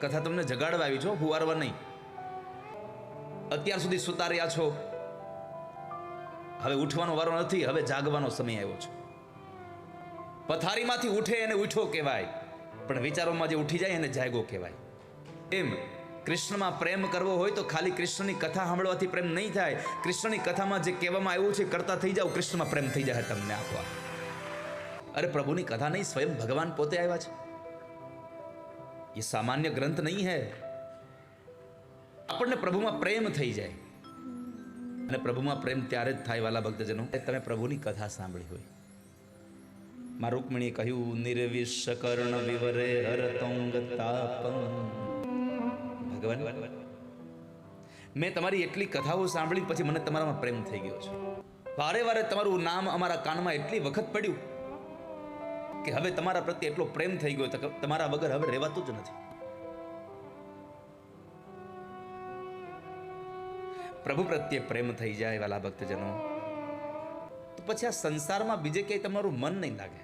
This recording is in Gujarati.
કથા તમને જગાડવા આવી છો, હુવારવા નહીં. અત્યાર સુધી સુતા રહ્યા છો, હવે ઉઠવાનો વારો નથી, હવે જાગવાનો સમય આવ્યો છે. પથારીમાંથી ઉઠે એને ઉઠો કહેવાય, પણ વિચારોમાં જે ઉઠી જાય એને જાગો કહેવાય. એમ કૃષ્ણમાં પ્રેમ કરવો હોય તો ખાલી કૃષ્ણની કથા સાંભળવાથી પ્રેમ નહીં થાય. કૃષ્ણની કથામાં જે કહેવામાં આવ્યું છે કરતા થઈ જાઓ, કૃષ્ણમાં પ્રેમ થઈ જાય તમને આપવા. અરે પ્રભુની કથા નહીં, સ્વયં ભગવાન પોતે આવ્યા છે. એ સામાન્ય ગ્રંથ નહીં હૈ. આપણને પ્રભુમાં પ્રેમ થઈ જાય, અને પ્રભુમાં પ્રેમ ત્યારે જ થાય વાલા ભક્તજનો, તમે પ્રભુની કથા સાંભળી હોય. માં રૂકમણીએ કહ્યું, નિર્વિષ કર્ણ વિવરે હરતંગ તાપં. ભગવાન, મેં તમારી એટલી કથાઓ સાંભળી પછી મને તમારામાં પ્રેમ થઈ ગયો છે. વારે વારે તમારું નામ અમારા કાનમાં એટલી વખત પડ્યું કે હવે તમારા પ્રત્યે એટલો પ્રેમ થઈ ગયો, તમારા વગર હવે રહેવાતું જ નથી. પ્રભુ પ્રત્યે પ્રેમ થઈ જાય વાલા ભક્તજનો, તો પછી આ સંસારમાં બીજે ક્યાંય તમારું મન નહીં લાગે.